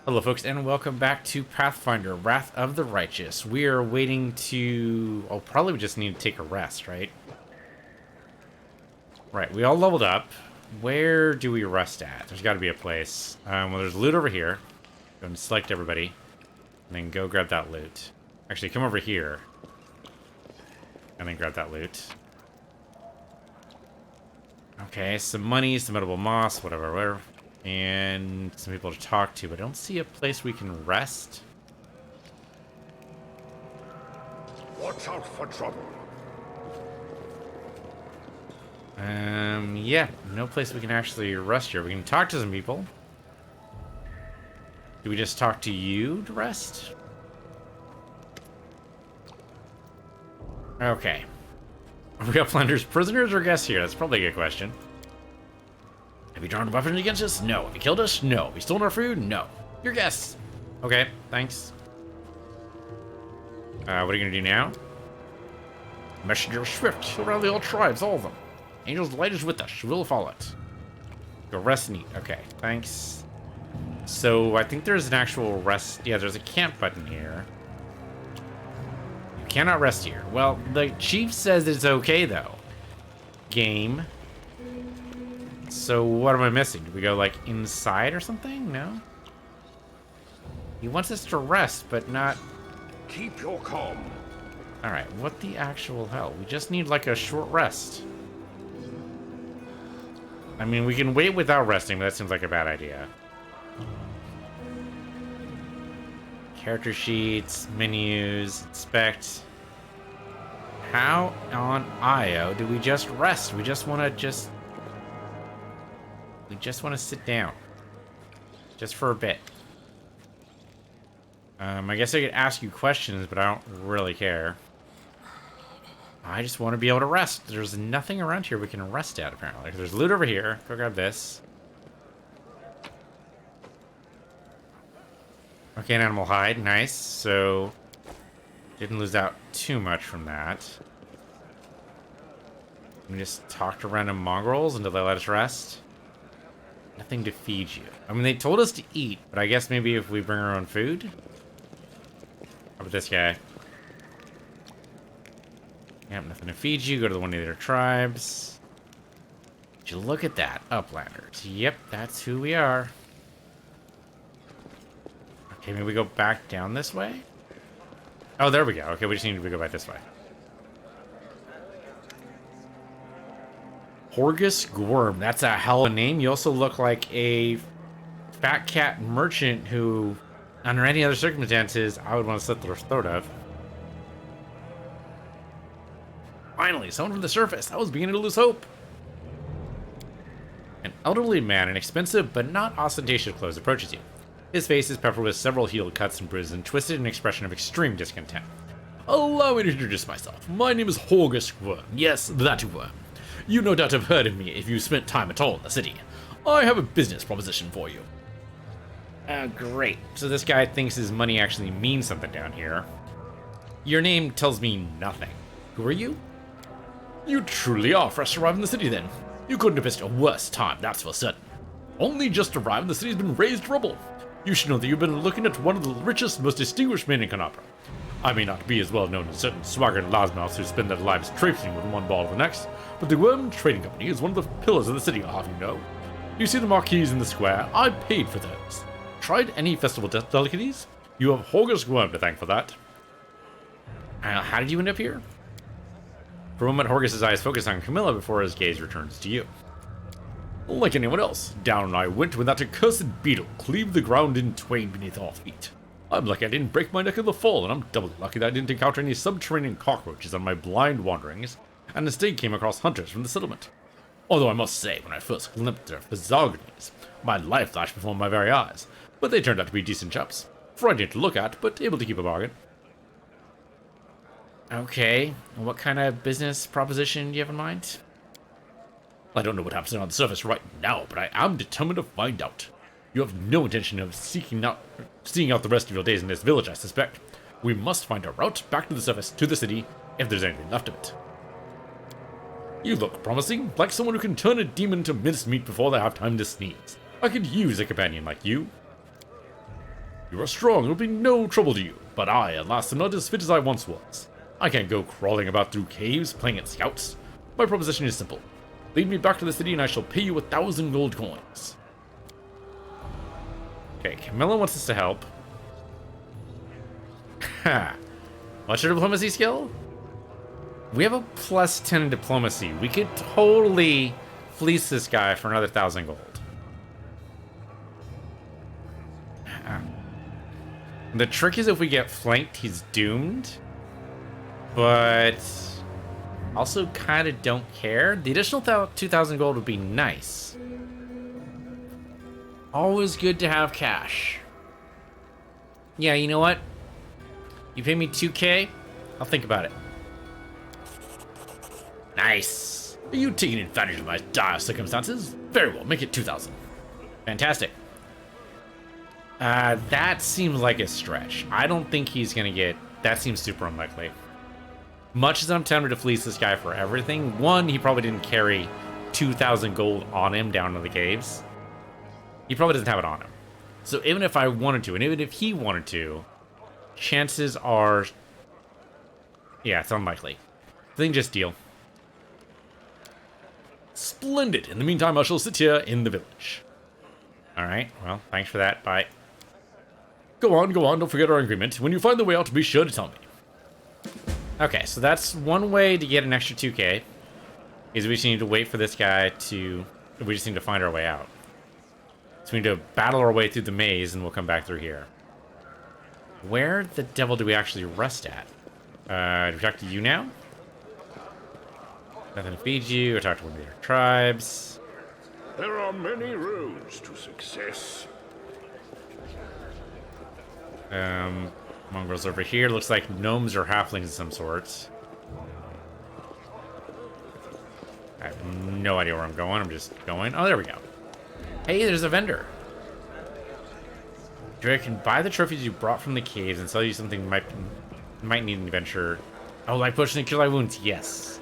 Hello folks and welcome back to Pathfinder, Wrath of the Righteous. We are waiting to... Oh, probably we just need to take a rest, right? Right, we all leveled up. Where do we rest at? There's got to be a place. Well, there's loot over here. Go and select everybody. And then go grab that loot. Actually, come over here. And then grab that loot. Okay, some money, some edible moss, whatever. And some people to talk to, but I don't see a place we can rest. Watch out for trouble. Yeah, no place we can actually rest here. We can talk to some people. Do we just talk to you to rest? Okay. Are we Uplanders prisoners or guests here? That's probably a good question. Have you drawn weapons against us? No. Have you killed us? No. Have you stolen our food? No. You're guests. Okay, thanks. What are you gonna do now? Messenger swift. Around the all tribes, all of them. Angel's light is with us. We'll follow it. Go rest and eat. Okay, thanks. So I think there's an actual rest. Yeah, there's a camp button here. You cannot rest here. Well, the chief says it's okay though. Game. So what am I missing? Do we go like inside or something? No. He wants us to rest, but not. Keep your calm. All right. What the actual hell? We just need like a short rest. I mean, we can wait without resting, but that seems like a bad idea. Character sheets, menus, inspect. How on Io do we just rest? We just want to We just want to sit down. Just for a bit. I guess I could ask you questions, but I don't really care. I just want to be able to rest. There's nothing around here we can rest at, apparently. There's loot over here. Go grab this. Okay, an animal hide. Nice. So, didn't lose out too much from that. We just talk to random mongrels until they let us rest. Nothing to feed you. I mean, they told us to eat, but I guess maybe if we bring our own food? How about this guy? Yep, nothing to feed you. Go to one of their tribes. Would you look at that? Uplanders. Yep, that's who we are. Okay, maybe we go back down this way? Oh, there we go. Okay, we just need to go back this way. Horgus Gorm. That's a hell of a name. You also look like a fat cat merchant who, under any other circumstances, I would want to slit their throat of. Finally, someone from the surface. I was beginning to lose hope. An elderly man in expensive but not ostentatious clothes approaches you. His face is peppered with several heel cuts and bruises and twisted in an expression of extreme discontent. Allow me to introduce myself. My name is Horgus Gorm. Yes, that worm. You no doubt have heard of me if you spent time at all in the city. I have a business proposition for you. Great. So this guy thinks his money actually means something down here. Your name tells me nothing. Who are you? You truly are fresh arrived in the city then. You couldn't have missed a worse time, that's for certain. Only just arrived and the city's been razed to rubble. You should know that you've been looking at one of the richest, most distinguished men in Canopra. I may not be as well known as certain swaggering loudmouths who spend their lives traipsing with one ball to the next, but the Worm Trading Company is one of the pillars of the city, I'll have you know. You see the marquees in the square? I paid for those. Tried any festival delicacies? You have Horgus Worm to thank for that. How did you end up here? For a moment, Horgus's eyes focus on Camilla before his gaze returns to you. Like anyone else, down I went when that accursed beetle cleaved the ground in twain beneath our feet. I'm lucky I didn't break my neck in the fall, and I'm doubly lucky that I didn't encounter any subterranean cockroaches on my blind wanderings, and instead came across hunters from the settlement. Although I must say, when I first glimpsed their physiognomies, my life flashed before my very eyes, but they turned out to be decent chaps. Frightening to look at, but able to keep a bargain. Okay, what kind of business proposition do you have in mind? I don't know what happens on the surface right now, but I am determined to find out. You have no intention of seeing out the rest of your days in this village, I suspect. We must find a route back to the surface, to the city, if there's anything left of it. You look promising, like someone who can turn a demon to mincemeat before they have time to sneeze. I could use a companion like you. You are strong, it will be no trouble to you, but I, at last, am not as fit as I once was. I can't go crawling about through caves, playing at scouts. My proposition is simple. Lead me back to the city and I shall pay you 1,000 gold coins. Okay, Camilla wants us to help. Ha! What's your diplomacy skill? We have a +10 in diplomacy. We could totally fleece this guy for another 1,000 gold. The trick is if we get flanked, he's doomed. But also kind of don't care. The additional 2,000 gold would be nice. Always good to have cash. Yeah, you know what? You pay me 2k, I'll think about it. Nice. Are you taking advantage of my dire circumstances? Very well, make it 2,000. Fantastic. That seems like a stretch. I don't think he's gonna get... That seems super unlikely. Much as I'm tempted to fleece this guy for everything, one, he probably didn't carry 2,000 gold on him down to the caves. He probably doesn't have it on him. So even if I wanted to, and even if he wanted to, chances are... Yeah, it's unlikely. I think just deal. Splendid. In the meantime, I shall sit here in the village. Alright, well, thanks for that. Bye. Go on, don't forget our agreement. When you find the way out, be sure to tell me. Okay, so that's one way to get an extra 2k. Is we just need to wait for this guy to... We just need to find our way out. So we need to battle our way through the maze, and we'll come back through here. Where the devil do we actually rest at? Do we talk to you now? Nothing to feed you, or talk to one of the other tribes. There are many roads to success. Mongrels over here. Looks like gnomes or halflings of some sort. I have no idea where I'm going. I'm just going. Oh, there we go. Hey, there's a vendor. Dre can buy the trophies you brought from the caves and sell you something might need an adventure. Oh, like potion to cure thy wounds. Yes.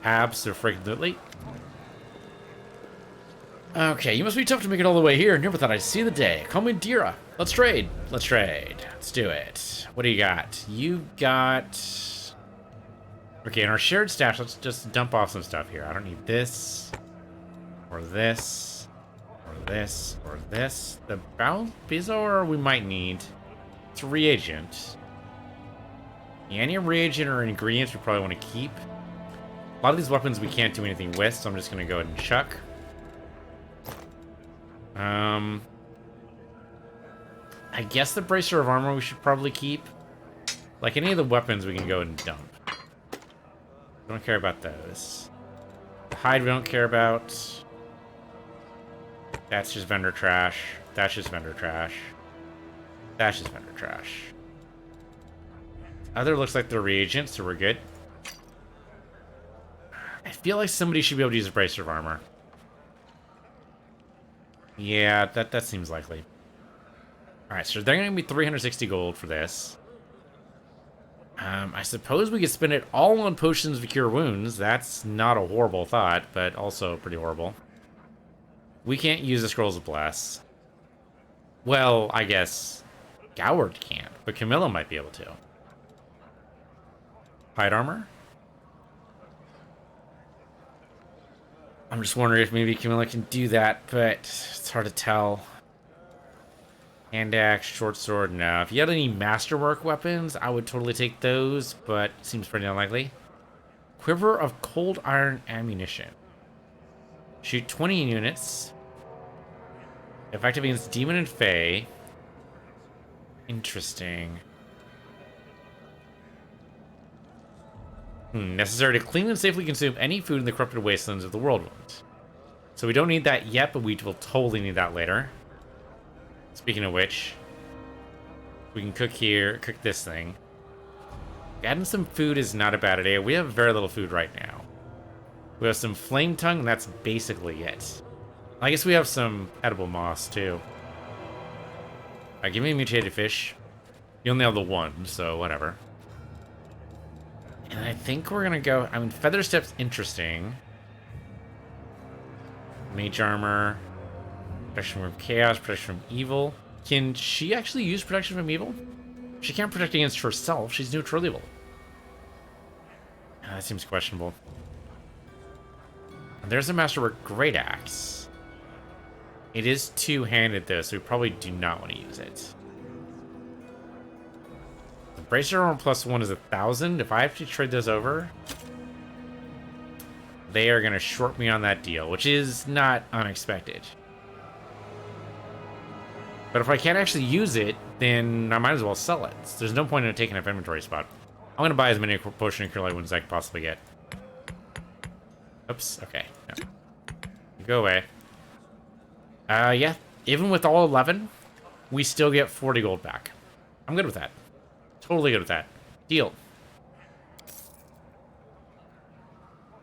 Abso-freaking-lutely. Okay, you must be tough to make it all the way here. Never thought I'd see the day. Call me Dira. Let's trade. Let's trade. Let's do it. What do you got? You got... Okay, in our shared stash, let's just dump off some stuff here. I don't need this. Or this. Or this. Or this. The Bizarre we might need. It's a reagent. Yeah, any reagent or ingredients we probably want to keep. A lot of these weapons we can't do anything with, so I'm just going to go ahead and chuck. I guess the bracer of armor we should probably keep. Like any of the weapons we can go and dump. Don't care about those. The hide we don't care about. That's just vendor trash. That's just vendor trash. That's just vendor trash. Other looks like the reagents, so we're good. I feel like somebody should be able to use a bracer of armor. Yeah, that seems likely. Alright, so they're going to be 360 gold for this. I suppose we could spend it all on potions to cure wounds. That's not a horrible thought, but also pretty horrible. We can't use the Scrolls of Bless. Well, I guess Goward can't, but Camilla might be able to. Hide armor? I'm just wondering if maybe Camilla can do that, but it's hard to tell. Hand axe, short sword, no. If you had any masterwork weapons, I would totally take those, but it seems pretty unlikely. Quiver of cold iron ammunition. Shoot 20 units. Effective against demon and fae. Interesting. Necessary to clean and safely consume any food in the corrupted wastelands of the world. So we don't need that yet, but we will totally need that later. Speaking of which, we can cook here, cook this thing. Adding some food is not a bad idea. We have very little food right now. We have some flame tongue, and that's basically it. I guess we have some edible moss, too. Alright, give me a mutated fish. You only have the one, so whatever. And I think we're gonna go... I mean, Feather Step's interesting. Mage armor. Protection from chaos, protection from evil. Can she actually use protection from evil? She can't protect against herself. She's neutral evil. That seems questionable. There's a Masterwork Great Axe. It is two-handed, though, so we probably do not want to use it. The Bracer Armor +1 is 1,000. If I have to trade those over, they are going to short me on that deal, which is not unexpected. But if I can't actually use it, then I might as well sell it. There's no point in taking up inventory spot. I'm going to buy as many Potion and Cure Light Wounds as I can possibly get. Oops, okay. No. Go away. Yeah, even with all 11, we still get 40 gold back. I'm good with that. Totally good with that. Deal.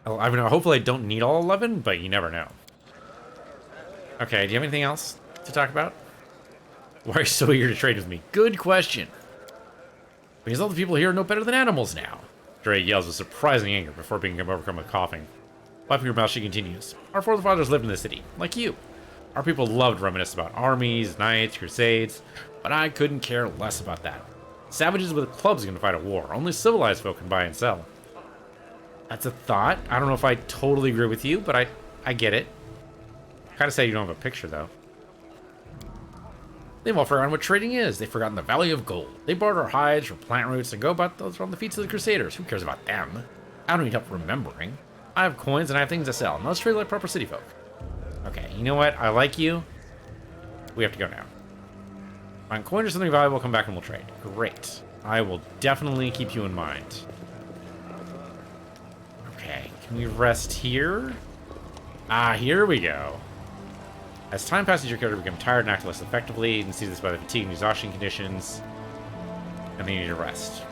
I mean, hopefully I don't need all 11, but you never know. Okay, do you have anything else to talk about? Why are you so eager to trade with me? Good question. Because all the people here are no better than animals now. Dre yells with surprising anger before being overcome with coughing. Wiping her mouth, she continues. Our forefathers lived in the city, like you. Our people loved to reminisce about armies, knights, crusades, but I couldn't care less about that. Savages with clubs can fight a war. Only civilized folk can buy and sell. That's a thought. I don't know if I totally agree with you, but I get it. Kind of say you don't have a picture, though. They've all forgotten what trading is. They've forgotten the value of gold. They barter hides for plant roots and go about those on the feet of the Crusaders. Who cares about them? I don't need help remembering. I have coins and I have things to sell. Now let's trade like proper city folk. Okay, you know what? I like you. We have to go now. Find coin or something valuable, come back and we'll trade. Great. I will definitely keep you in mind. Okay, can we rest here? Ah, here we go. As time passes, your character becomes tired and act less effectively. You can see this by the fatigue and exhaustion conditions. And then you need to rest.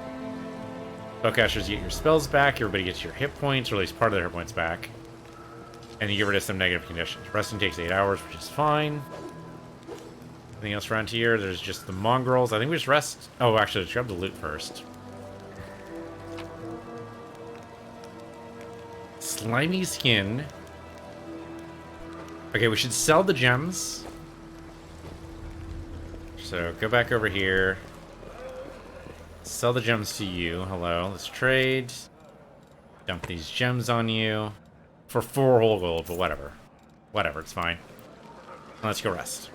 Spellcasters get your spells back. Everybody gets your hit points, or at least part of their hit points back. And you get rid of some negative conditions. Resting takes 8 hours, which is fine. Anything else around here? There's just the mongrels. I think we just rest. Oh, actually, let's grab the loot first. Slimy skin. Okay, we should sell the gems. So go back over here. Sell the gems to you. Hello, let's trade. Dump these gems on you. For 4 whole gold, but whatever. Whatever, it's fine. Let's go rest.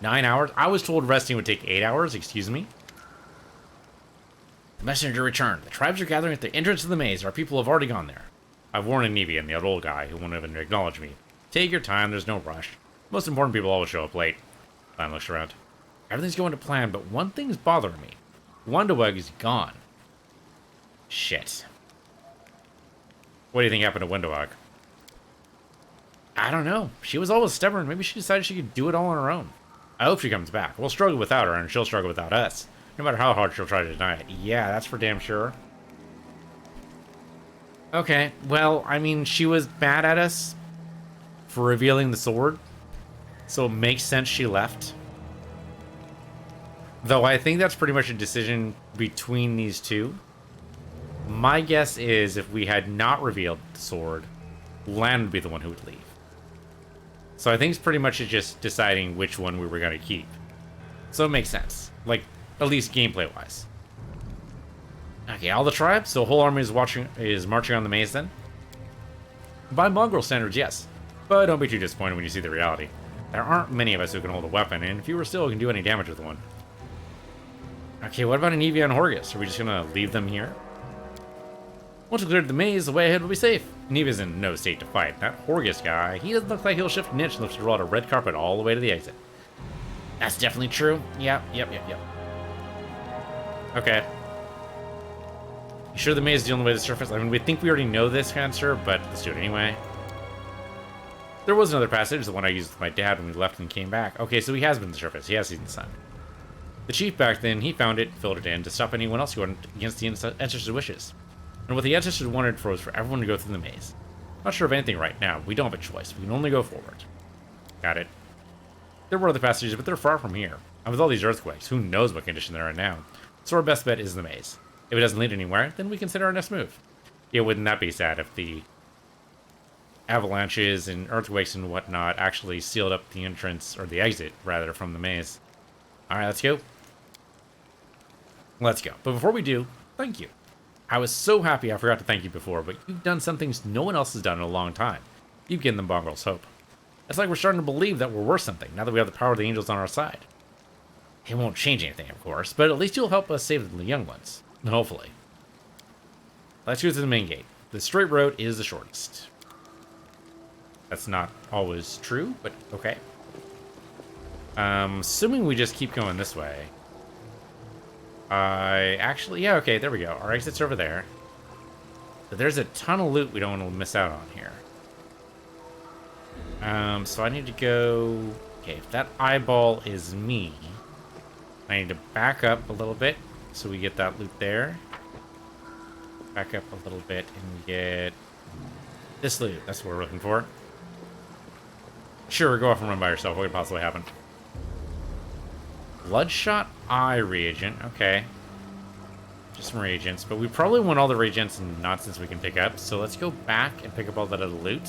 Nine hours? I was told resting would take 8 hours, excuse me. The messenger returned. The tribes are gathering at the entrance of the maze. Our people have already gone there. I've warned Nevian, the old guy, who won't even acknowledge me. Take your time, there's no rush. Most important people always show up late. Clan looks around. Everything's going to plan, but one thing's bothering me. Wondaweg is gone. Shit. What do you think happened to Wondaweg? I don't know. She was always stubborn. Maybe she decided she could do it all on her own. I hope she comes back. We'll struggle without her, and she'll struggle without us. No matter how hard she'll try to deny it. Yeah, that's for damn sure. Okay, well, I mean, she was mad at us for revealing the sword. So it makes sense she left. Though I think that's pretty much a decision between these two. My guess is if we had not revealed the sword, Lan would be the one who would leave. So I think it's pretty much just deciding which one we were going to keep. So it makes sense. Like, at least gameplay-wise. Okay, all the tribes? So the whole army is marching on the maze then? By mongrel standards, yes. But don't be too disappointed when you see the reality. There aren't many of us who can hold a weapon, and fewer still can do any damage with one. Okay, what about Anivia and Horgus? Are we just gonna leave them here? Once we cleared the maze, the way ahead will be safe. Anivia's in no state to fight. That Horgus guy, he doesn't look like he'll shift an inch unless we roll out a red carpet all the way to the exit. That's definitely true. Yep. Okay. You sure the maze is the only way to the surface? I mean, we think we already know this answer, but let's do it anyway. There was another passage, the one I used with my dad when we left and came back. Okay, so he has been to the surface. He has seen the sun. The chief back then, he found it, filled it in, to stop anyone else going against the ancestors' wishes. And what the ancestors wanted was for everyone to go through the maze. Not sure of anything right now. We don't have a choice. We can only go forward. Got it. There were other passages, but they're far from here. And with all these earthquakes, who knows what condition they're in now. So our best bet is the maze. If it doesn't lead anywhere, then we consider our next move. Yeah, wouldn't that be sad if the avalanches and earthquakes and whatnot actually sealed up the entrance, or the exit, rather, from the maze. Alright, let's go. Let's go. But before we do, thank you. I was so happy I forgot to thank you before, but you've done some things no one else has done in a long time. You've given the mongrels hope. It's like we're starting to believe that we're worth something, now that we have the power of the angels on our side. It won't change anything, of course, but at least you'll help us save the young ones. Hopefully. Let's go to the main gate. The straight road is the shortest. That's not always true, but okay. Assuming we just keep going this way. Actually, yeah, okay, there we go. Our exit's over there. But there's a ton of loot we don't want to miss out on here. So I need to go... Okay, if that eyeball is me, I need to back up a little bit so we get that loot there. Back up a little bit and get this loot. That's what we're looking for. Sure, go off and run by yourself. What could possibly happen? Bloodshot eye reagent. Okay. Just some reagents. But we probably want all the reagents and nonsense we can pick up. So let's go back and pick up all that other loot.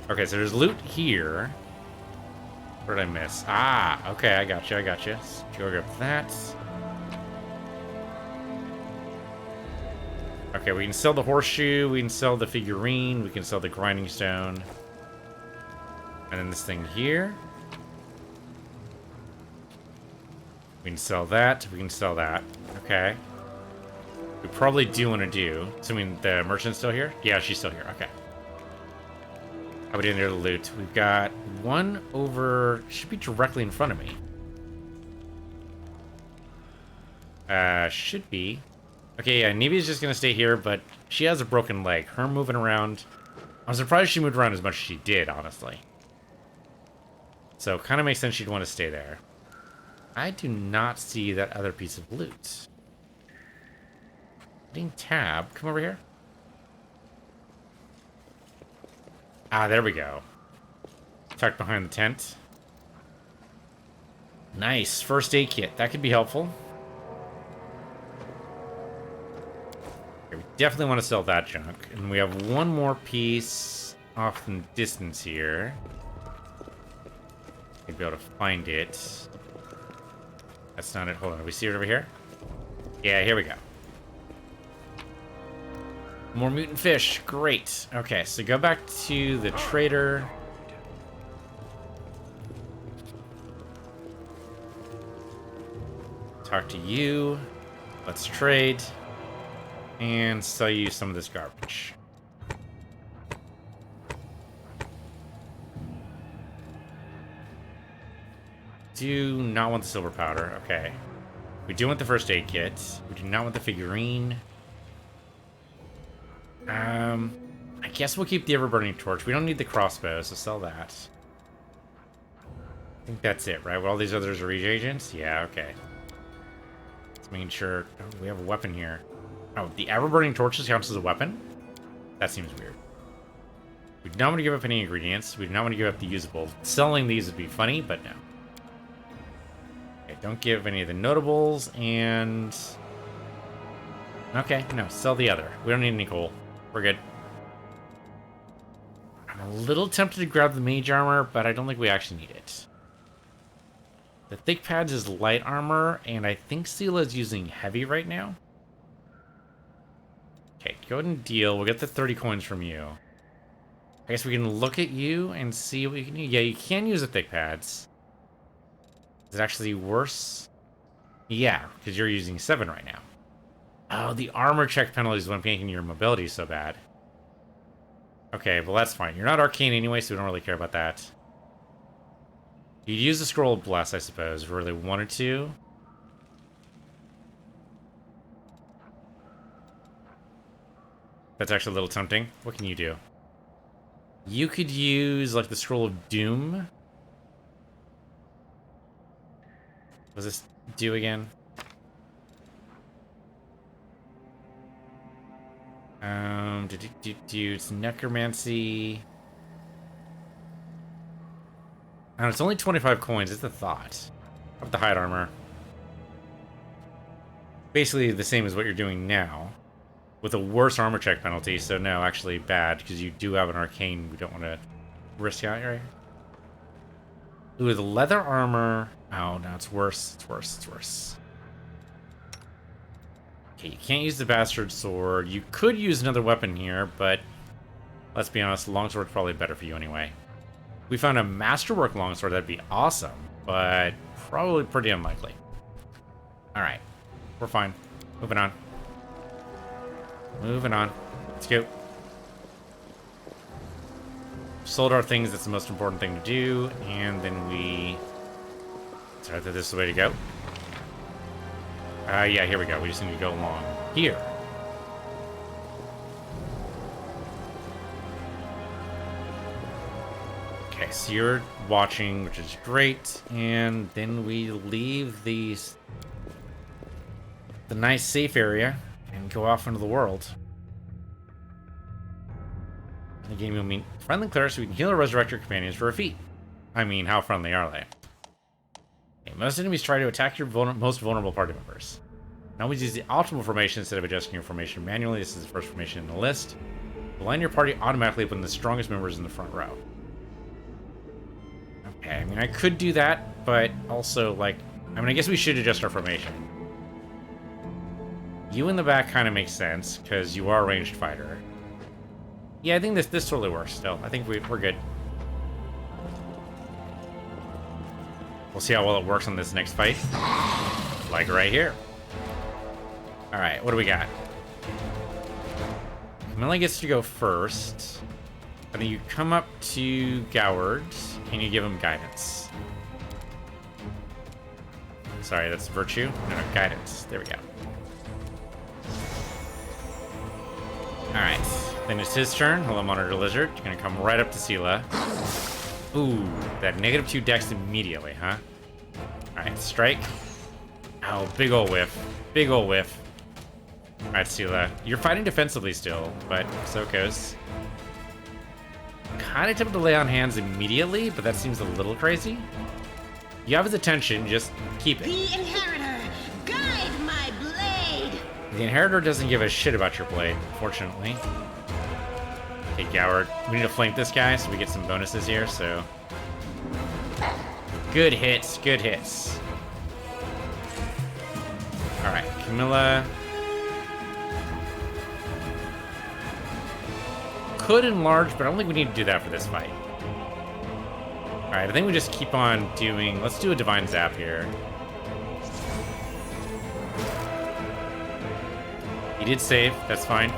Okay, so there's loot here. What did I miss? Ah, okay, I got you, I got you. Let's go grab that. Okay, we can sell the horseshoe, we can sell the figurine, we can sell the grinding stone. And then this thing here. We can sell that, we can sell that. Okay. We probably do want to do. Assuming the merchant's still here? Yeah, she's still here, okay. How about any other loot? We've got one over... Should be directly in front of me. Should be. Okay, yeah, Nevia's just gonna stay here, but she has a broken leg. Her moving around... I'm surprised she moved around as much as she did, honestly. So, kind of makes sense she'd want to stay there. I do not see that other piece of loot. Hitting tab. Come over here. Ah, there we go. Tucked behind the tent. Nice. First aid kit. That could be helpful. Okay, we definitely want to sell that junk. And we have one more piece off in the distance here. Maybe be able to find it. That's not it. Hold on. Do we see it over here? Yeah, here we go. More mutant fish. Great. Okay, so go back to the trader. Talk to you. Let's trade. And sell you some of this garbage. Do not want the silver powder. Okay. We do want the first aid kit. We do not want the figurine. I guess we'll keep the ever-burning torch. We don't need the crossbow, so sell that. I think that's it, right? Well, all these others are reagents? Yeah, okay. Let's make sure... Oh, we have a weapon here. Oh, the ever-burning torches counts as a weapon? That seems weird. We do not want to give up any ingredients. We do not want to give up the usable. Selling these would be funny, but no. Okay, don't give any of the notables, and... Okay, no, sell the other. We don't need any coal. We're good. I'm a little tempted to grab the mage armor, but I don't think we actually need it. The thick pads is light armor, and I think Sela's using heavy right now. Okay, go ahead and deal. We'll get the 30 coins from you. I guess we can look at you and see what we can do. Yeah, you can use the thick pads. Is it actually worse? Yeah, because you're using 7 right now. Oh, the armor check penalty is what making your mobility so bad. Okay, well that's fine. You're not arcane anyway, so we don't really care about that. You'd use the scroll of bless, I suppose, if we really wanted to. That's actually a little tempting. What can you do? You could use, like, the scroll of doom. What does this do again? It's necromancy. Oh, it's only 25 coins. It's the thought. How about the hide armor? Basically the same as what you're doing now. with a worse armor check penalty, so no, actually bad, because you do have an arcane we don't want to risk out right here. Ooh, the leather armor. Oh, no, it's worse. It's worse. It's worse. Okay, you can't use the bastard sword. You could use another weapon here, but let's be honest, longsword's probably better for you anyway. We found a masterwork longsword, that'd be awesome, but probably pretty unlikely. Alright, we're fine. Moving on. Moving on. Let's go. Sold our things, that's the most important thing to do, and then we... Sorry, that this is the way to go. Yeah, here we go. We just need to go along here. Okay, so you're watching, which is great, and then we leave the nice safe area and go off into the world. In the game, you'll meet friendly clerics so we can heal or resurrect your companions for a feat. I mean, how friendly are they? Okay, most enemies try to attack your most vulnerable party members. Now we use the optimal formation instead of adjusting your formation manually. This is the first formation in the list. Align your party automatically when the strongest member is in the front row. Okay, I mean, I could do that, but also, like, I mean, I guess we should adjust our formation. You in the back kind of makes sense, because you are a ranged fighter. Yeah, I think this totally works still. I think we're good. We'll see how well it works on this next fight. Like right here. Alright, what do we got? Camilla gets to go first. And then you come up to Goward, and you give him guidance. Sorry, that's virtue? No, guidance. There we go. Alright, then it's his turn. Hello, Monitor Lizard. You're gonna come right up to Sela. Ooh, that -2 dex immediately, huh? Alright, strike. Oh, big ol' whiff. Big ol' whiff. Alright, Sela. You're fighting defensively still, but so it goes. Kinda tempted to lay on hands immediately, but that seems a little crazy. You have his attention, just keep it. The Inheritor, guide my blade! The Inheritor doesn't give a shit about your blade, unfortunately. Okay, Goward. We need to flank this guy so we get some bonuses here, so... Good hits, good hits. Alright, Camilla... Could enlarge, but I don't think we need to do that for this fight. Alright, I think we just keep on doing... Let's do a Divine Zap here. He did save, that's fine.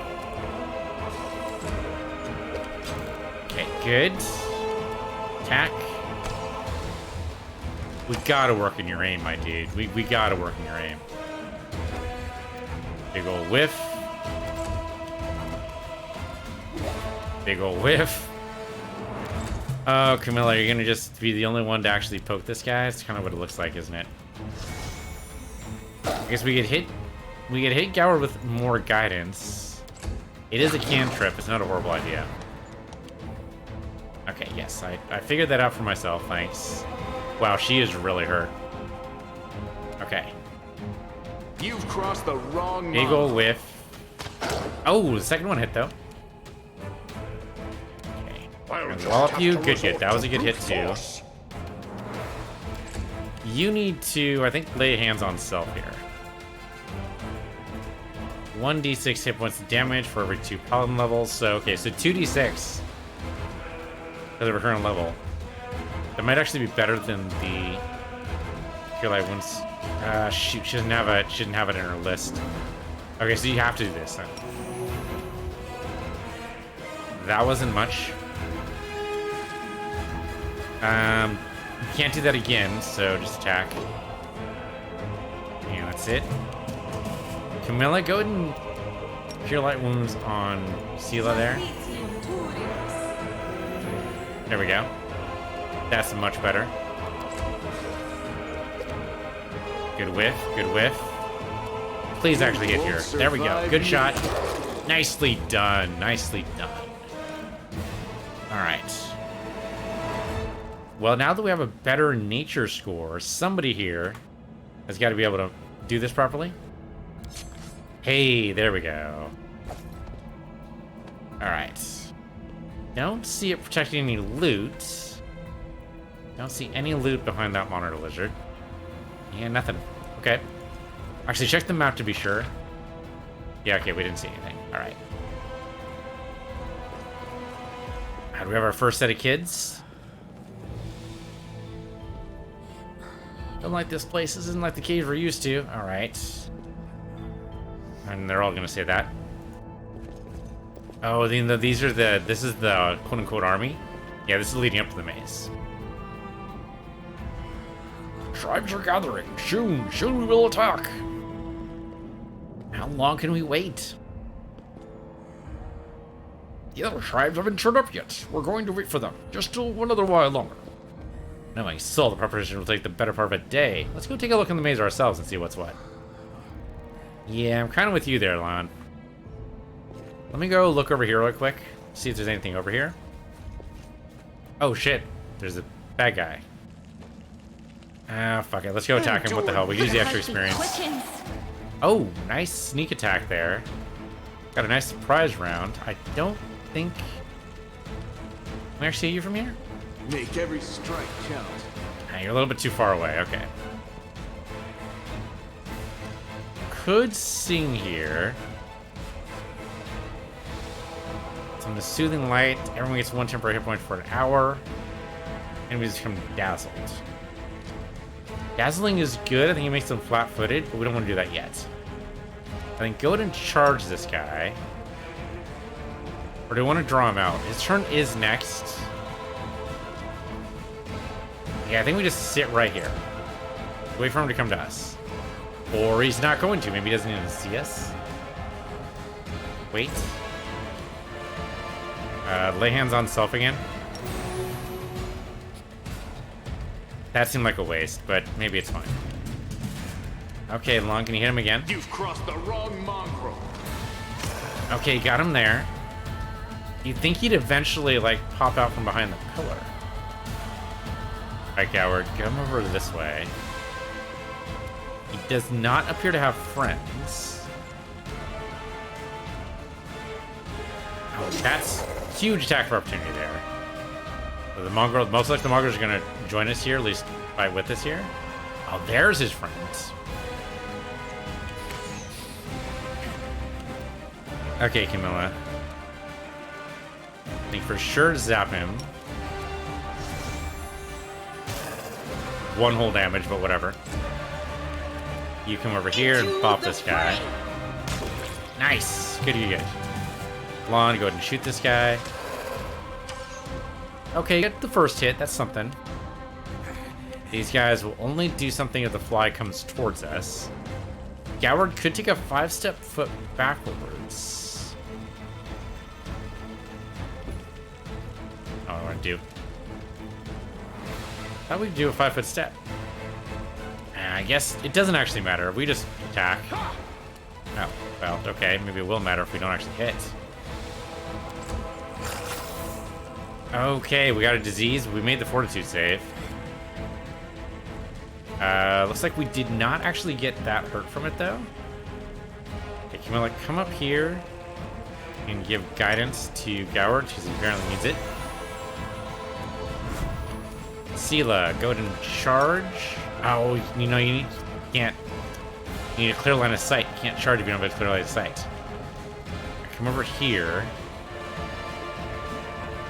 Okay, good. Attack. We gotta work in your aim, my dude. We gotta work in your aim. Big ol' whiff. Big ol' whiff. Oh, Camilla, you're gonna just be the only one to actually poke this guy? It's kind of what it looks like, isn't it? I guess we get hit. We get hit Gower with more guidance. It is a cantrip. It's not a horrible idea. Okay, yes, I figured that out for myself. Thanks. Wow, she is really hurt. Okay. You've crossed the wrong Big ol' whiff. Oh, the second one hit though. And wallop you, good hit. That was a good hit too. You need to, I think, lay hands on self here. 1d6 hit points of damage for every 2 paladin levels. So, okay, so 2d6 for the recurrent level. That might actually be better than the Cure Light Wounds. Shoot, she didn't have it in her list. Okay, so you have to do this then. That wasn't much. You can't do that again, so just attack. And that's it. Camilla, go ahead and Cure Light Wounds on Sela there. There we go. That's much better. Good whiff, good whiff. Please actually get here. There we go. Good shot. Nicely done. Nicely done. Alright. Well, now that we have a better nature score, somebody here has got to be able to do this properly. Hey, there we go. Alright. Don't see it protecting any loot. Don't see any loot behind that monitor lizard. Yeah, nothing. Okay. Actually, check the map to be sure. Yeah, okay, we didn't see anything. Alright. Do we have our first set of kids? Don't like this place. This isn't like the cave we're used to. Alright. And they're all gonna say that. Oh, these are the... This is the quote-unquote army? Yeah, this is leading up to the maze. Tribes are gathering. Soon we will attack. How long can we wait? The other tribes haven't turned up yet. We're going to wait for them. Just still another while longer. Knowing so, the preparation will take the better part of a day. Let's go take a look in the maze ourselves and see what's what. Yeah, I'm kind of with you there, Lon. Let me go look over here real quick. See if there's anything over here. Oh, shit. There's a bad guy. Ah, fuck it. Let's go attack him. What the hell? We use the extra experience. Oh, nice sneak attack there. Got a nice surprise round. I don't think... Can I actually see you from here? Make every strike count. Ah, you're a little bit too far away. Okay. Could sing here. Some the soothing light. Everyone gets 1 temporary hit point for an hour. Enemies become dazzled. Dazzling is good. I think it makes them flat-footed, but we don't want to do that yet. I think go ahead and charge this guy. Or do we want to draw him out? His turn is next. Yeah, I think we just sit right here. Wait for him to come to us. Or he's not going to. Maybe he doesn't even see us. Wait. Lay hands on self again. That seemed like a waste, but maybe it's fine. Okay, Lon, can you hit him again? You've crossed the wrong mongrel. Okay, got him there. You'd think he'd eventually, like, pop out from behind the pillar. Alright, Goward, come over this way. He does not appear to have friends. Oh, that's huge attack for opportunity there. So the mongrel, most likely the mongrels are going to join us here, at least fight with us here. Oh, there's his friends. Okay, Camilla. I think for sure zap him. 1 whole damage, but whatever. You come over here and pop this guy. Nice! Good, good. Lon, go ahead and shoot this guy. Okay, get the first hit. That's something. These guys will only do something if the fly comes towards us. Goward could take a 5-step foot backwards. Oh, I want to do. How do we do a 5-foot step? I guess it doesn't actually matter. We just attack. Oh, well, okay. Maybe it will matter if we don't actually hit. Okay, we got a disease. We made the fortitude save. Looks like we did not actually get that hurt from it, though. Okay, can we, like, come up here and give guidance to Goward, because he apparently needs it. Sela, go ahead and charge. Oh, you know, you can't... You need a clear line of sight. You can't charge if you don't have a clear line of sight. Come over here.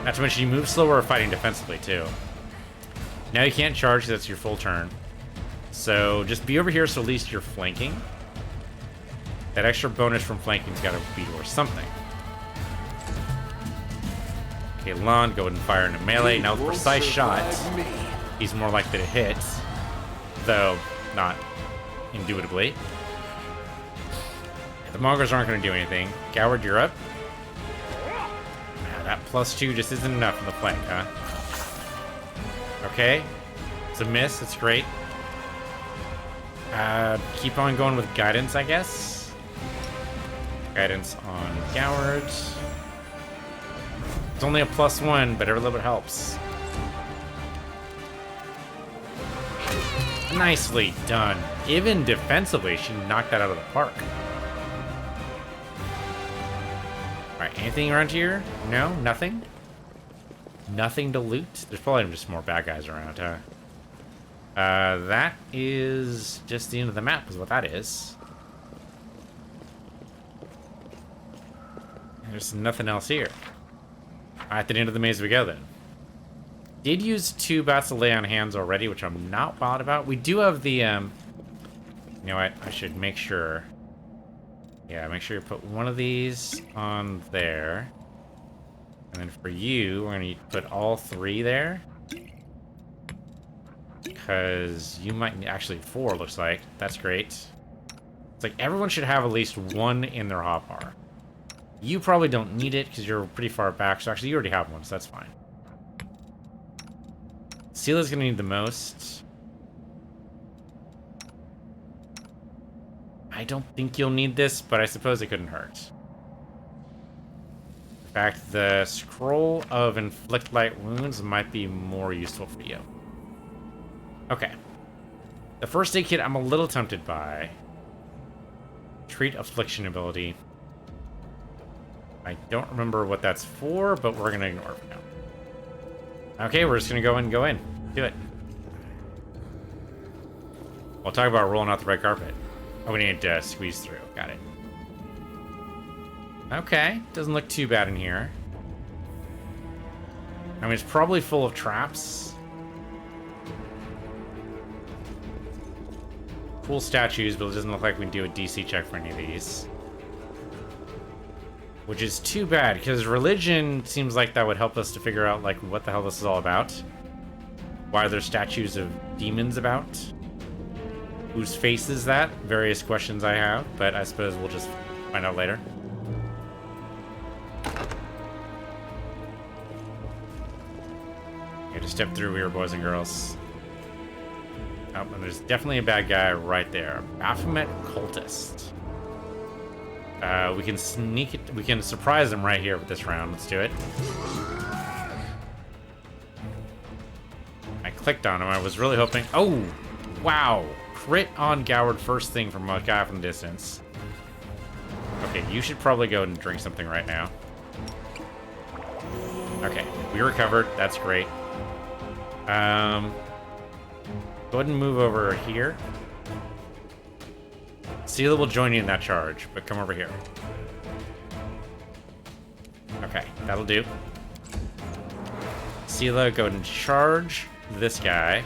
Not to mention, you move slower fighting defensively, too. Now you can't charge, that's your full turn. So, just be over here so at least you're flanking. That extra bonus from flanking's gotta be worth something. Okay, Lon, go ahead and fire into melee. Now with precise shots, he's more likely to hit. Though, not indubitably. The Mongrels aren't going to do anything. Goward, you're up. That +2 just isn't enough in the flank, huh? Okay. It's a miss. It's great. Keep on going with guidance, I guess. Guidance on Goward. It's only a +1, but every little bit helps. Nicely done. Even defensively, she knocked that out of the park. Alright, Alright, anything around here? No? Nothing? Nothing to loot? There's probably just more bad guys around, huh? That is just the end of the map, is what that is. There's nothing else here. At the end of the maze we go, then. Did use 2 bats to lay on hands already, which I'm not wild about. We do have the, you know what? I should make sure. Yeah, make sure you put one of these on there. And then for you, we're going to put all 3 there. Because you might need, actually 4 looks like. That's great. It's like everyone should have at least 1 in their hotbar. You probably don't need it because you're pretty far back. So actually you already have one, so that's fine. Sela's going to need the most. I don't think you'll need this, but I suppose it couldn't hurt. In fact, the scroll of inflict light wounds might be more useful for you. Okay. The first aid kit I'm a little tempted by. Treat affliction ability. I don't remember what that's for, but we're gonna ignore it for now. Okay, we're just gonna go in. Do it. We'll talk about rolling out the red carpet. Oh, we need to squeeze through. Got it. Okay, doesn't look too bad in here. I mean, it's probably full of traps. Cool statues, but it doesn't look like we can do a DC check for any of these. Which is too bad, because religion seems like that would help us to figure out, like, what the hell this is all about. Why are there statues of demons about? Whose face is that? Various questions I have, but I suppose we'll just find out later. Okay, just step through here, boys and girls. Oh, and there's definitely a bad guy right there. Baphomet cultist. We can sneak it. We can surprise him right here with this round. Let's do it. I clicked on him. I was really hoping. Oh, wow! Crit on Goward first thing from a guy from the distance. Okay, you should probably go and drink something right now. Okay, we recovered. That's great. Go ahead and move over here. Sela will join you in that charge, but come over here. Okay, that'll do. Sela, go ahead and charge this guy.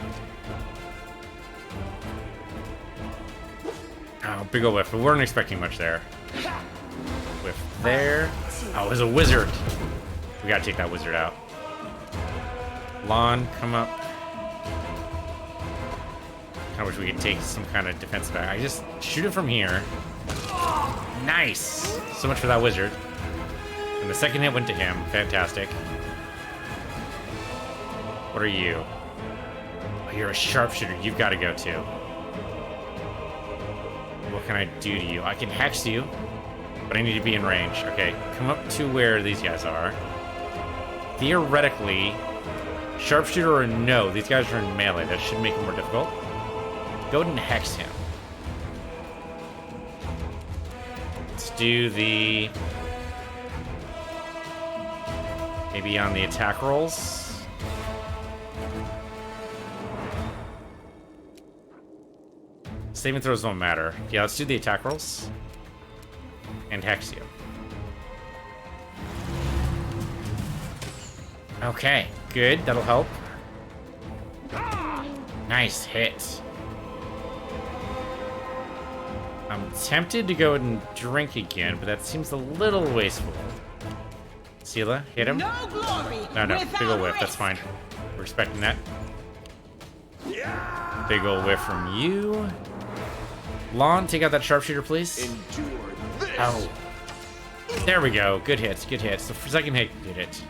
Oh, big ol' whiff. We weren't expecting much there. Whiff there. Oh, it was a wizard. We gotta take that wizard out. Lon, come up. I wish we could take some kind of defense back. I just shoot it from here. Nice! So much for that wizard. And the second hit went to him. Fantastic. What are you? Oh, you're a sharpshooter. You've got to go too. What can I do to you? I can hex you, but I need to be in range. Okay, come up to where these guys are. Theoretically, sharpshooter or no, these guys are in melee. That should make it more difficult. Go ahead and hex him. Let's do the... maybe on the attack rolls. Saving throws don't matter. Yeah, let's do the attack rolls. And hex you. Okay, good. That'll help. Nice hit. I'm tempted to go ahead and drink again, but that seems a little wasteful. Sela, hit him. No glory. No, big ol' whiff. That's fine. We're expecting that. Big ol' whiff from you. Lon, take out that sharpshooter, please. Endure this. Oh. There we go. Good hits, good hits. The second hit, good hit.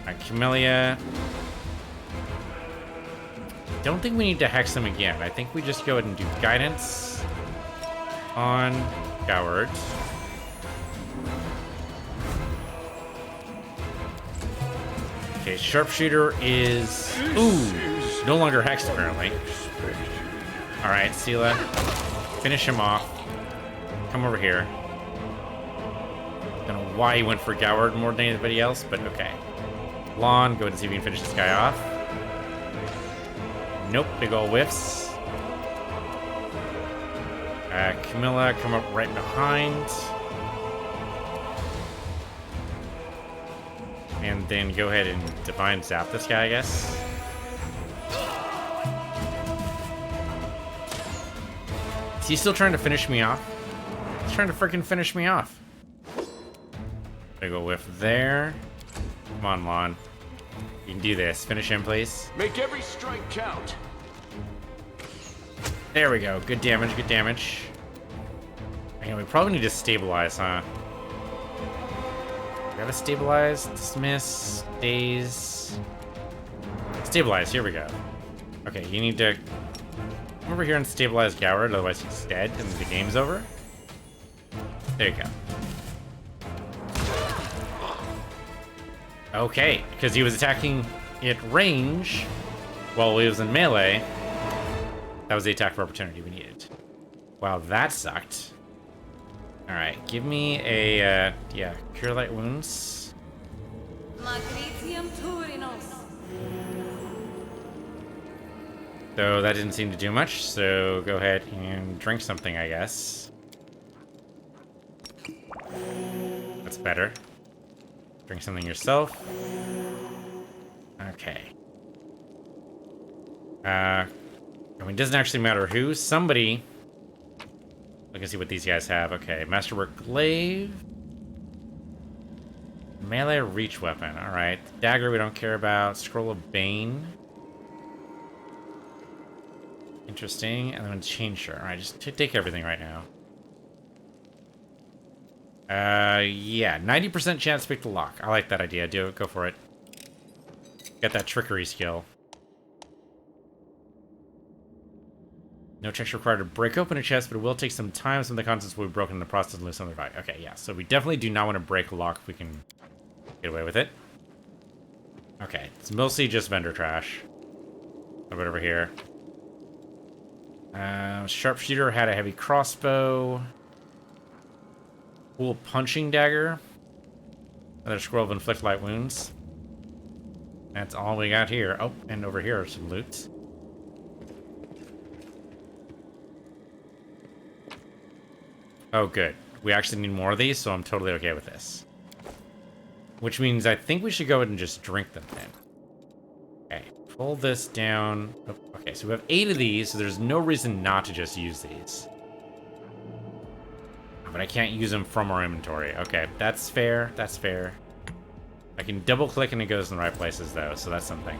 Alright, Camellia. Don't think we need to hex him again. I think we just go ahead and do guidance on Goward. Okay, sharpshooter is... ooh, no longer hexed apparently. Alright, Sela. Finish him off. Come over here. Gonna why he went for Goward more than anybody else, but okay. Lon, go ahead and see if we can finish this guy off. Nope, big ol' whiffs. Camilla, come up right behind. And then go ahead and Divine Zap this guy, I guess. Is he still trying to finish me off? He's trying to freaking finish me off. Big ol' whiff there. Come on, Lon. You can do this. Finish him, please. Make every strike count. There we go. Good damage, good damage. Man, we probably need to stabilize, huh? We gotta stabilize, dismiss, daze. Stabilize, here we go. Okay, you need to come over here and stabilize Goward, otherwise he's dead and the game's over. There you go. Okay, because he was attacking at range while he was in melee. That was the attack of opportunity we needed. Wow, that sucked. Alright, give me a, yeah, Cure Light Wounds. So that didn't seem to do much, so go ahead and drink something, I guess. That's better. Drink something yourself. Okay. I mean, it doesn't actually matter who. Somebody... Look and see what these guys have. Okay, Masterwork Glaive. Melee Reach Weapon. Alright. Dagger we don't care about. Scroll of Bane. Interesting. And then Chain Shirt. Alright, just take everything right now. Yeah, 90% chance to pick the lock. I like that idea. Do it. Go for it. Get that trickery skill. No checks required to break open a chest, but it will take some time. Some of the contents will be broken in the process and lose some of their value. Okay, yeah, so we definitely do not want to break a lock if we can get away with it. Okay, it's mostly just vendor trash. A bit over here. Sharpshooter had a heavy crossbow. Cool punching dagger. Another scroll of inflict light wounds. That's all we got here. Oh, and over here are some loot. Oh, good. We actually need more of these, so I'm totally okay with this. Which means I think we should go ahead and just drink them then. Okay, pull this down. Oh, okay, so we have 8 of these, so there's no reason not to just use these. But I can't use them from our inventory. Okay, that's fair. That's fair. I can double click and it goes in the right places though, so that's something.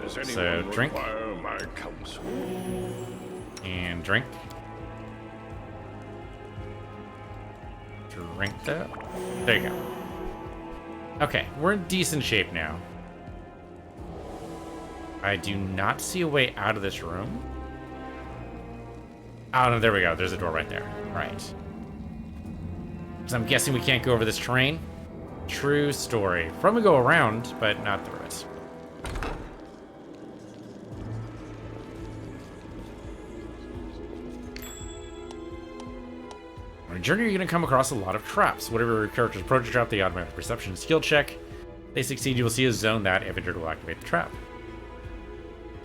Does anyone So drink require my counsel? and drink. Drink that. There you go. Okay, we're in decent shape now. I do not see a way out of this room. Oh no, there we go. There's a door right there. Right. So I'm guessing we can't go over this terrain. True story. Probably go around, but not through it. On a journey, you're going to come across a lot of traps. Whatever your characters approach a trap, they automatic perception skill check. If they succeed, you will see a zone that, if entered, will activate the trap.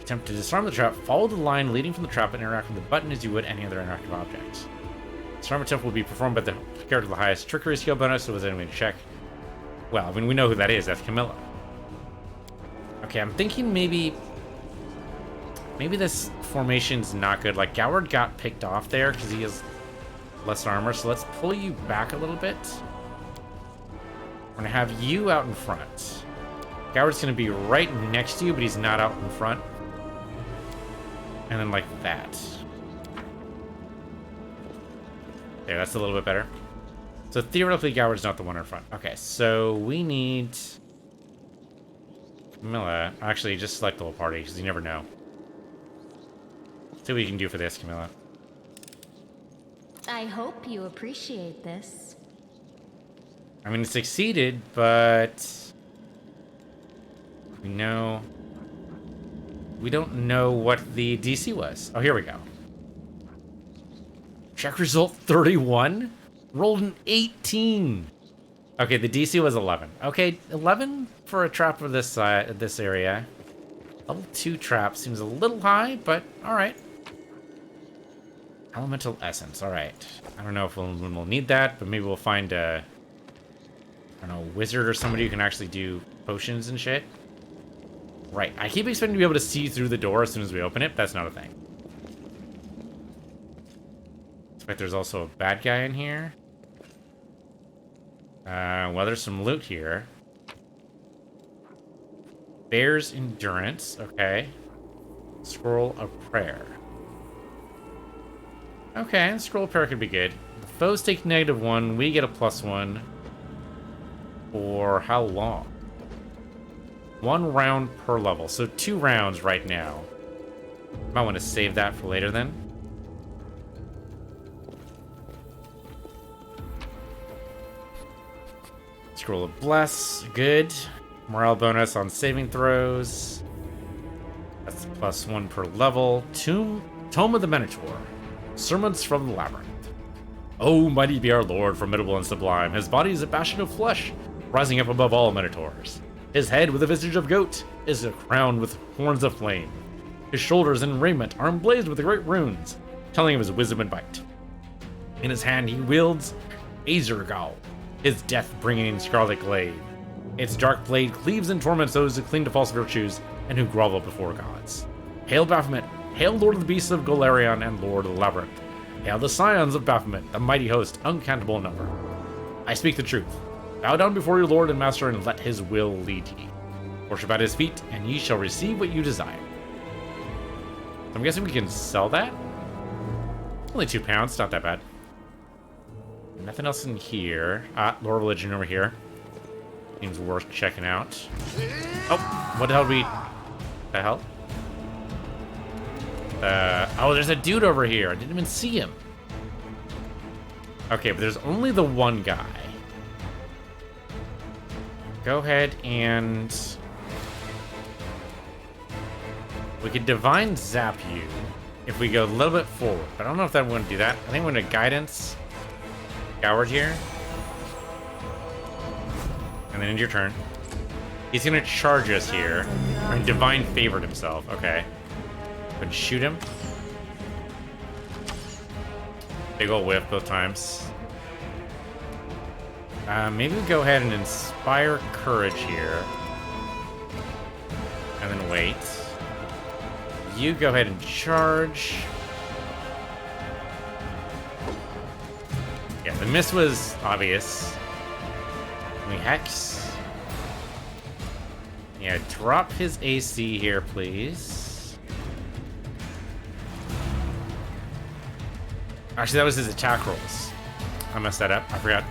Attempt to disarm the trap, follow the line leading from the trap and interact with the button as you would any other interactive object. Disarm attempt will be performed by the character with the highest trickery skill bonus, so was anyone to check. Well, I mean, we know who that is. That's Camilla. Okay, I'm thinking maybe this formation's not good. Like, Goward got picked off there because he has less armor, so let's pull you back a little bit. We're gonna have you out in front. Goward's gonna be right next to you, but he's not out in front. And then like that. There, that's a little bit better. So theoretically, Goward's not the one in front. Okay, so we need Camilla. Actually, just select the whole party, because you never know. See what you can do for this, Camilla. I hope you appreciate this. I mean, it succeeded, but we don't know what the DC was. Oh, here we go. Check result 31. Rolled an 18. Okay, the DC was 11. Okay, 11 for a trap for this this area. Level 2 trap seems a little high, but alright. Elemental Essence, alright. I don't know if we'll need that, but maybe we'll find a... I don't know, wizard or somebody who can actually do potions and shit. Right, I keep expecting to be able to see through the door as soon as we open it, but that's not a thing. But there's also a bad guy in here. Well, there's some loot here. Bear's Endurance, okay. Scroll of Prayer. Okay, Scroll of Prayer could be good. The foes take -1, we get a +1. For how long? 1 round per level, so 2 rounds right now. Might want to save that for later then. Scroll of Bless, good. Morale bonus on saving throws. That's +1 per level. Tome of the Minotaur. Sermons from the Labyrinth. Oh, mighty be our Lord, formidable and sublime. His body is a bastion of flesh, rising up above all Minotaurs. His head, with a visage of goat, is a crown with horns of flame. His shoulders and raiment are emblazoned with great runes, telling of his wisdom and might. In his hand he wields Azurgal, his death-bringing scarlet glaive. Its dark blade cleaves and torments those who cling to false virtues and who grovel before gods. Hail Baphomet, hail Lord of the Beasts of Golarion and Lord of the Labyrinth. Hail the scions of Baphomet, the mighty host, uncountable in number. I speak the truth. Bow down before your Lord and Master and let his will lead ye. Worship at his feet, and ye shall receive what you desire. So I'm guessing we can sell that? Only £2, not that bad. Nothing else in here. Lore Religion over here. Seems worth checking out. Oh, what the hell the hell? Oh, there's a dude over here. I didn't even see him. Okay, but there's only the one guy. Go ahead and... we could Divine Zap you if we go a little bit forward. But I don't know if I'm going to do that. I think I'm going to Guidance Goward here. And then end your turn. He's going to charge us here. Or Divine Favored himself. Okay. But shoot him. Big ol' whiff both times. Maybe we go ahead and Inspire Courage here. And then wait. You go ahead and charge. Yeah, the miss was obvious. We Hex. Yeah, drop his AC here, please. Actually, that was his attack rolls. I messed that up. I forgot.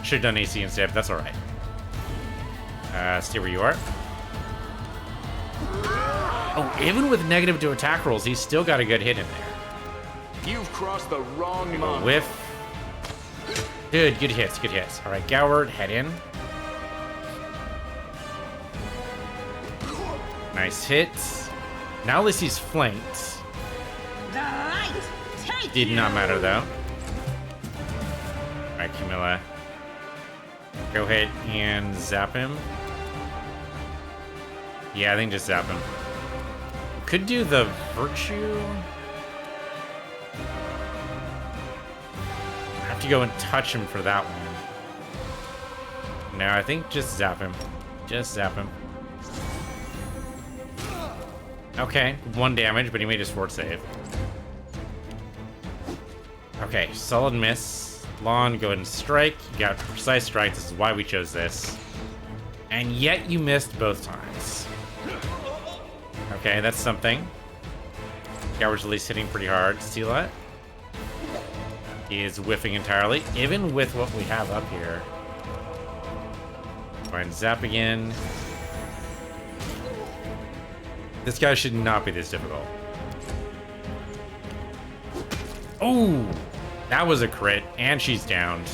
Should have done AC instead, but that's alright. Stay where you are. Oh, even with negative to attack rolls, he's still got a good hit in there. You've crossed the wrong line. Whiff. Good hits, good hits. Alright, Goward, head in. Nice hit. Now at least he's flanked. The light take Did not you. matter though. Alright, Camilla. Go ahead and zap him. Yeah, I think just zap him. Could do the Virtue. I have to go and touch him for that one. No, I think just zap him. Just zap him. Okay, 1 damage, but he made a fort save. Okay, solid miss. Lon, go ahead and strike. You got precise strike. This is why we chose this. And yet you missed both times. Okay, that's something. Goward's at least hitting pretty hard. Steelette. He is whiffing entirely, even with what we have up here. Try and zap again. This guy should not be this difficult. Oh! That was a crit, and she's downed.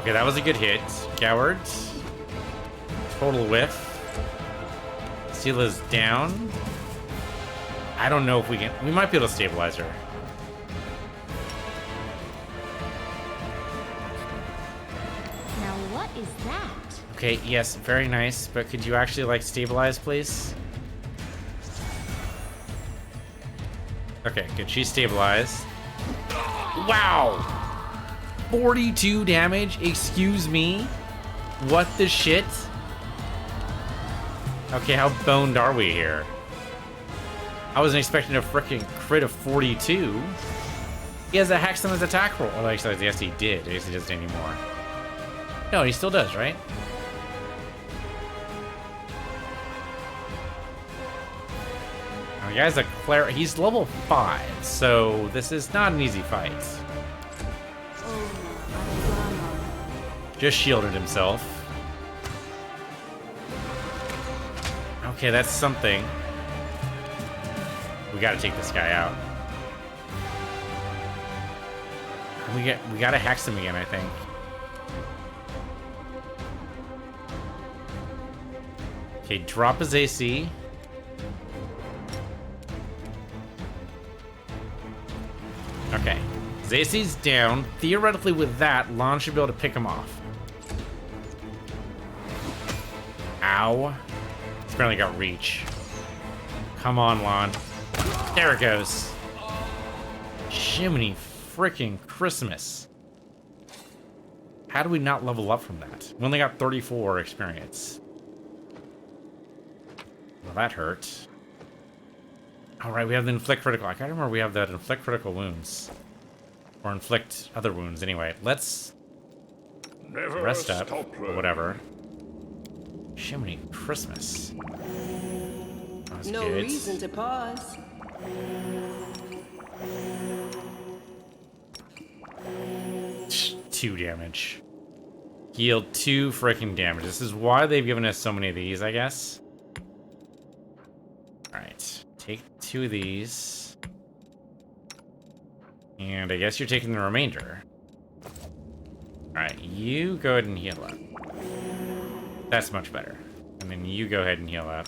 Okay, that was a good hit. Goward. Total whiff. Seela's down. I don't know if we can... we might be able to stabilize her. what is that? Okay, yes, very nice, but could you actually, like, stabilize, please? Okay, good. She's stabilized. Wow! 42 damage? Excuse me? What the shit? Okay, how boned are we here? I wasn't expecting a freaking crit of 42. He has a hex on his attack roll. Oh, actually, yes, he did. I guess he doesn't anymore. No, he still does, right? Oh, he has a he's level 5, so this is not an easy fight. Just shielded himself. Okay, that's something. We gotta take this guy out. We gotta hex him again, I think. Okay, drop his AC. Okay. His AC's down. Theoretically, with that, Lon should be able to pick him off. Ow. He's apparently got reach. Come on, Lon. There it goes. Jiminy freaking Christmas. How do we not level up from that? We only got 34 experience. Well, that hurt. Alright, we have the inflict critical. I can't remember we have that inflict critical wounds. Or inflict other wounds. Anyway, let's Never rest up. stop Or learning. whatever. Jiminy Christmas. That was No good. reason to pause. 2 damage. Healed 2 freaking damage. This is why they've given us so many of these, I guess. Alright. Take 2 of these. And I guess you're taking the remainder. Alright, you go ahead and heal up. That's much better. And then you go ahead and heal up.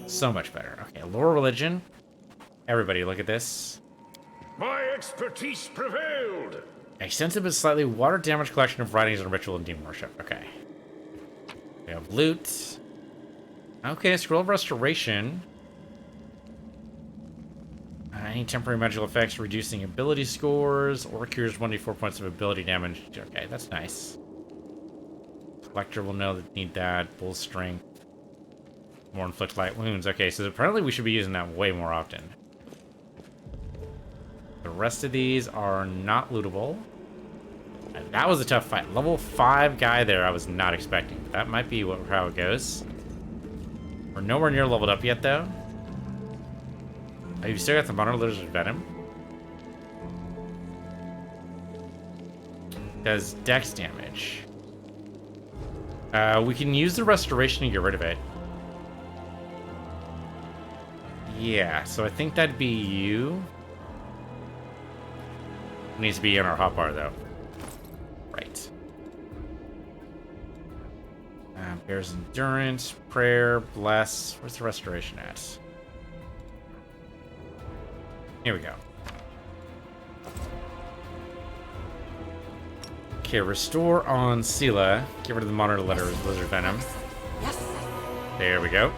So much better. Okay, lore religion. Everybody, look at this. My expertise prevailed. Extensive but slightly watered damage collection of writings on ritual and demon worship. Okay. We have loot. Okay, scroll of restoration. Any temporary magical effects, reducing ability scores, or cures 1d4 points of ability damage. Okay, that's nice. Collector will know that need that. Bull strength. More inflict light wounds. Okay, so apparently we should be using that way more often. The rest of these are not lootable. And that was a tough fight. Level 5 guy there I was not expecting. But that might be how it goes. We're nowhere near leveled up yet, though. Oh, you still got the Monitor Lizard Venom? Does dex damage. We can use the restoration to get rid of it. Yeah, so I think that'd be you. Needs to be in our hotbar, though. Right. Bear's Endurance, Prayer, Bless. Where's the restoration at? Here we go. Okay, restore on Sela. Get rid of the Monitor Lizard Venom. Yes. There we go.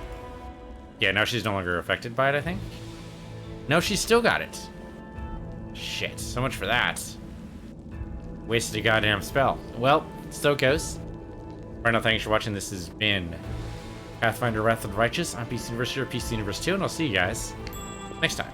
Yeah, now she's no longer affected by it, I think. No, she's still got it. Shit, so much for that. Wasted a goddamn spell. Well, so it goes. Right now, thanks for watching. This has been Pathfinder Wrath of the Righteous. I'm PC Universe here, PC Universe 2, and I'll see you guys next time.